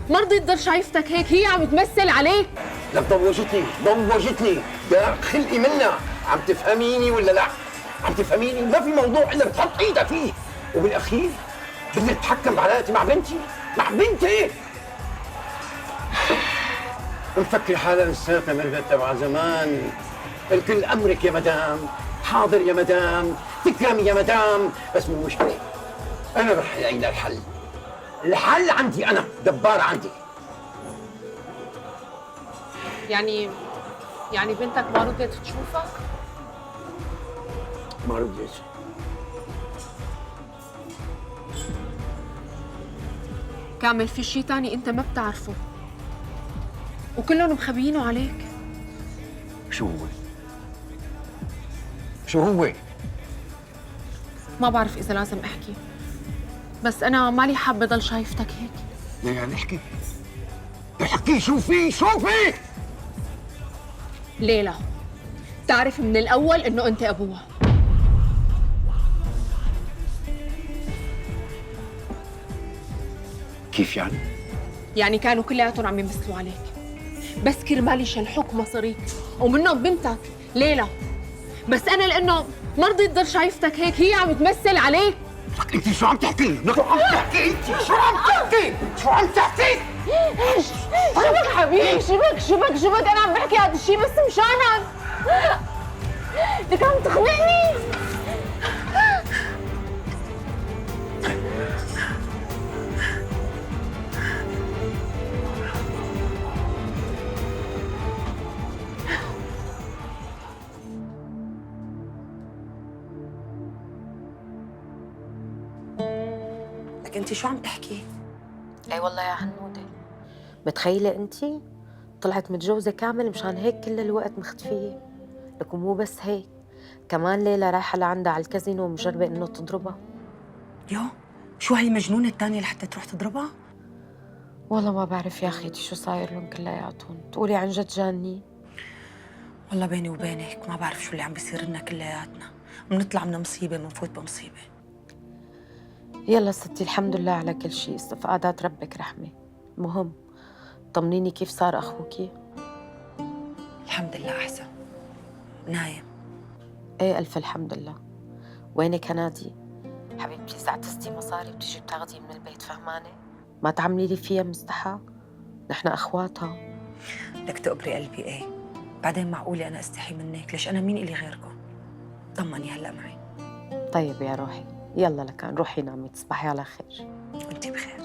ما رضيت ضل شايفتك هيك، هي عم تمثل عليك. لك ضوجتني يا خلقي منها. عم تفهميني ولا لا؟ عم تفهميني؟ ما في موضوع الا بتحط ايدها فيه، وبالاخير بدها تتحكم بعلاقتي مع بنتي. مفكر حالها لساتها مرقت تبع زمان. الكل امرك يا مدام، حاضر يا مدام، تكرمي يا مدام، بس مو مشكله. انا رح الاقي لها الحل. الحل عندي انا، دبار عندي. يعني بنتك ما رضيت تشوفك؟ ما رضيت. كامل في شيء تاني انت ما بتعرفه وكلهم مخبيينه عليك. شو هو؟ ما بعرف اذا لازم احكي، بس انا مالي حابه ضل شايفتك هيك. يعني احكي شوفي. ليلى، تعرف من الاول انه انت ابوها. كيف يعني؟ يعني كانوا كلياتهم عم يمثلوا عليك، بس كرمالي شلحوك مصاريك ومنهم بنتك ليلى. بس انا لانه ما رضيت ضل شايفتك هيك، هي عم تمثل عليك. لك انت شو عم تحكي؟ شو عم تحكي؟ شبك حبيبي، شبك انا عم بحكي هذا الشيء بس مشانك. لك عم تخنقني. لك انت شو عم تحكي؟ اي والله يا هنودة، متخيلة انت طلعت متجوزة كامل مشان هيك كل الوقت مختفية. لك ومو بس هيك، كمان ليلى رايحة لعندها على الكازينو ومجربة انه تضربها. يو، شو هي المجنونة الثانية لحتى تروح تضربها؟ والله ما بعرف يا اخيتي شو صاير لهم كلياتهم، تقولي عن جد جاني؟ والله بيني وبينك ما بعرف شو اللي عم بيصير لنا كلياتنا، بنطلع من مصيبة بنفوت بمصيبة. يلا ستي الحمد لله على كل شيء، استفقادات ربك رحمة. المهم طمنيني كيف صار اخوكي؟ الحمد لله أحسن، نايم. ايه الف الحمد لله. وينك هنادي؟ حبيبتي إذا اعتزتي مصاري بتيجي بتاخذي من البيت، فهمانة؟ ما تعملي لي فيها مستحى، نحن اخواتها. لك تقبري قلبي ايه؟ بعدين معقولة أنا أستحي منك؟ ليش أنا مين إلي غيركم؟ طمني هلأ معي. طيب يا روحي، يلا لكان روحي نامي، تصبحي على خير. وأنتي بخير.